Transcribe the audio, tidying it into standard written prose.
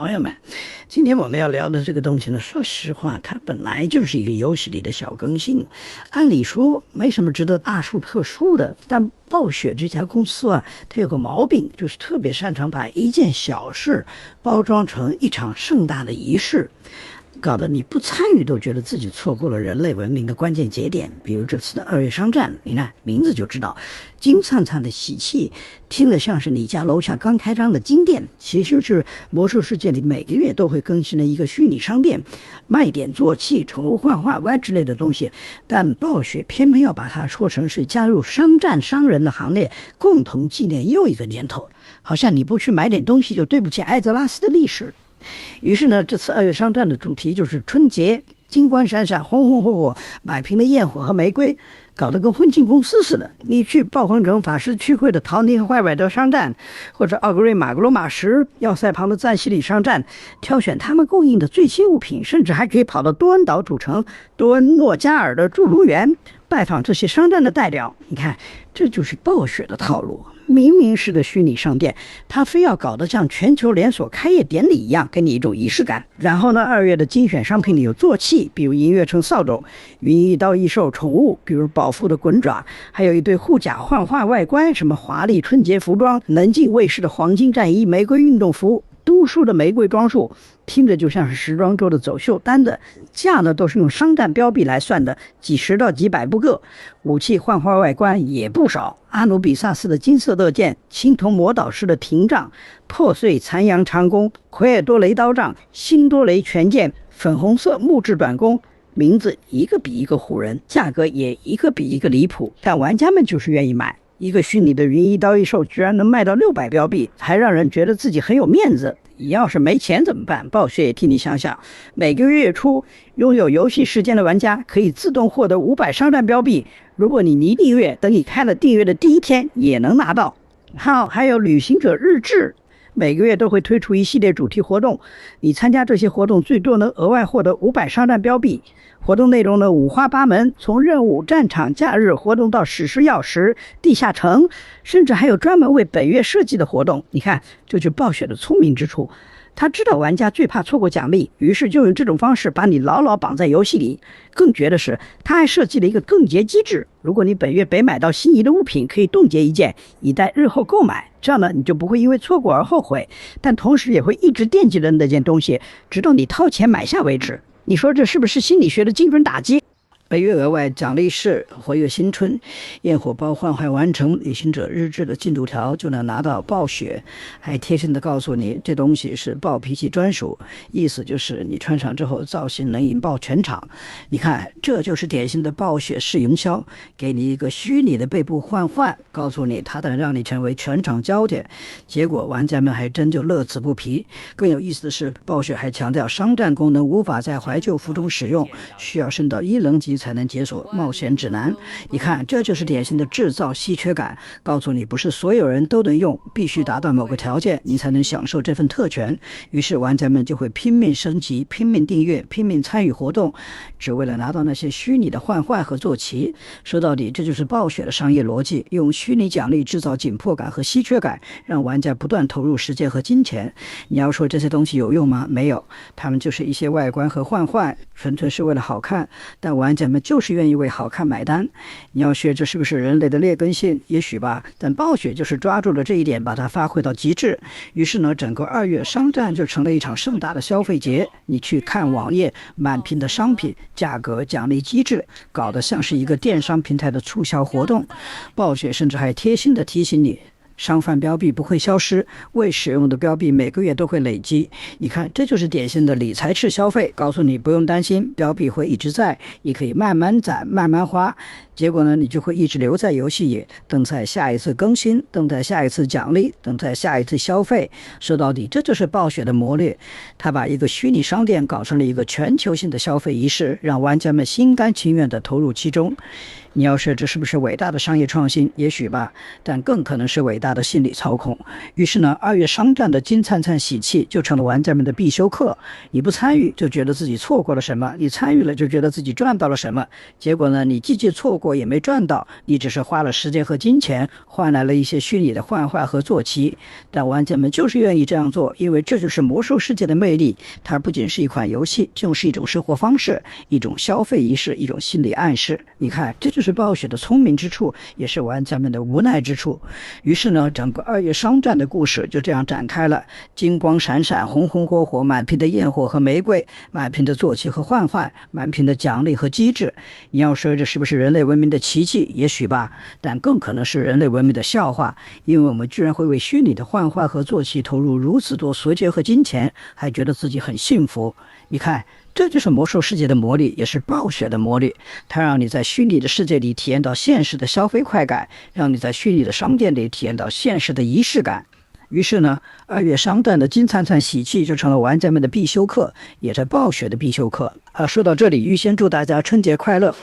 朋友们，今天我们要聊的这个东西呢，说实话，它本来就是一个游戏里的小更新，按理说没什么值得大书特书的。但暴雪这家公司啊，它有个毛病，就是特别擅长把一件小事包装成一场盛大的仪式，搞得你不参与都觉得自己错过了人类文明的关键节点。比如这次的2月商战，你看名字就知道，金灿灿的喜气，听得像是你家楼下刚开张的金店，其实是魔兽世界里每个月都会更新的一个虚拟商店，卖点坐骑、宠物幻化湾之类的东西。但暴雪偏偏要把它说成是加入商战商人的行列，共同纪念又一个年头，好像你不去买点东西就对不起艾泽拉斯的历史。于是呢，这次2月商战的主题就是春节，金光闪闪，红红火火，摆平了焰火和玫瑰，搞得跟婚庆公司似的。你去暴风城法师区会的陶尼和坏百德商战，或者奥格瑞马格罗马什要塞旁的赞西里商战，挑选他们供应的最新物品，甚至还可以跑到多恩岛主城多恩诺加尔的驻卢园拜访这些商战的代表。你看，这就是暴雪的套路。明明是个虚拟商店，他非要搞得像全球连锁开业典礼一样，给你一种仪式感。然后呢，2月的精选商品里有坐骑，比如银月城扫帚；云翼刀异兽宠物，比如宝富的滚爪；还有一对护甲幻化外观，什么华丽春节服装、能进卫士的黄金战衣、玫瑰运动服、都书的玫瑰装束，听着就像是时装周的走秀单子，价呢都是用商战标币来算的，几十到几百不个。武器幻化外观也不少，阿努比萨斯的金色勒剑，青铜魔导师的廷杖，破碎残阳长弓，奎尔多雷刀杖，辛多雷拳剑，粉红色木质短弓，名字一个比一个唬人，价格也一个比一个离谱，但玩家们就是愿意买。一个虚拟的云翼刀异兽居然能卖到600标币，还让人觉得自己很有面子。你要是没钱怎么办？暴雪也替你想想，每个月初拥有游戏时间的玩家可以自动获得500商战标币，如果你拟订阅，等你开了订阅的第一天也能拿到。好，还有旅行者日志，每个月都会推出一系列主题活动，你参加这些活动最多能额外获得500商战标币。活动内容呢五花八门，从任务、战场、假日活动到史诗钥匙、地下城，甚至还有专门为本月设计的活动。你看，这就是暴雪的聪明之处。他知道玩家最怕错过奖励，于是就用这种方式把你牢牢绑在游戏里。更绝的是，他还设计了一个冻结机制，如果你本月没买到心仪的物品，可以冻结一件，以待日后购买。这样呢，你就不会因为错过而后悔，但同时也会一直惦记着那件东西，直到你掏钱买下为止。你说这是不是心理学的精准打击？本月额外奖励是活跃新春，焰火包换坏完成旅行者日志的进度条就能拿到暴雪，还贴心的告诉你这东西是暴脾气专属，意思就是你穿上之后造型能引爆全场。你看，这就是典型的暴雪式营销，给你一个虚拟的背部换换，告诉你它能让你成为全场焦点，结果玩家们还真就乐此不疲。更有意思的是，暴雪还强调商战功能无法在怀旧服中使用，需要升到1能级才能解锁冒险指南。你看，这就是典型的制造稀缺感，告诉你不是所有人都能用，必须达到某个条件你才能享受这份特权。于是玩家们就会拼命升级，拼命订阅，拼命参与活动，只为了拿到那些虚拟的幻坏和坐骑。说到底，这就是暴雪的商业逻辑，用虚拟奖励制造紧迫感和稀缺感，让玩家不断投入时间和金钱。你要说这些东西有用吗？没有，他们就是一些外观和幻坏，纯粹是为了好看，但玩家们就是愿意为好看买单。你要学这是不是人类的劣根性？也许吧，但暴雪就是抓住了这一点，把它发挥到极致。于是呢，整个2月商战就成了一场盛大的消费节。你去看网页，满屏的商品、价格、奖励机制，搞得像是一个电商平台的促销活动。暴雪甚至还贴心的提醒你，商贩标币不会消失，未使用的标币每个月都会累积。你看，这就是典型的理财式消费，告诉你不用担心，标币会一直在，你可以慢慢攒慢慢花。结果呢，你就会一直留在游戏里，等待下一次更新，等待下一次奖励，等待下一次消费。说到底，这就是暴雪的谋略，他把一个虚拟商店搞成了一个全球性的消费仪式，让玩家们心甘情愿地投入其中。你要说这是不是伟大的商业创新？也许吧，但更可能是伟大大的心理操控。于是呢，2月商战的金灿灿喜气就成了玩家们的必修课。你不参与就觉得自己错过了什么，你参与了就觉得自己赚到了什么。结果呢，你既错过也没赚到，你只是花了时间和金钱，换来了一些虚拟的幻化和坐骑。但玩家们就是愿意这样做，因为这就是魔兽世界的魅力。它不仅是一款游戏，更是一种生活方式，一种消费仪式，一种心理暗示。你看，这就是暴雪的聪明之处，也是玩家们的无奈之处。于是呢，整个2月商战的故事就这样展开了，金光闪闪，红红火火，满屏的焰火和玫瑰，满屏的坐骑和幻化，满屏的奖励和机制。你要说这是不是人类文明的奇迹？也许吧，但更可能是人类文明的笑话，因为我们居然会为虚拟的幻化和坐骑投入如此多时间和金钱，还觉得自己很幸福。你看，这就是魔兽世界的魔力，也是暴雪的魔力。它让你在虚拟的世界里体验到现实的消费快感，让你在虚拟的商店里体验到现实的仪式感。于是呢，2月商战的金灿灿喜气就成了玩家们的必修课，也是暴雪的必修课。说到这里，预先祝大家春节快乐。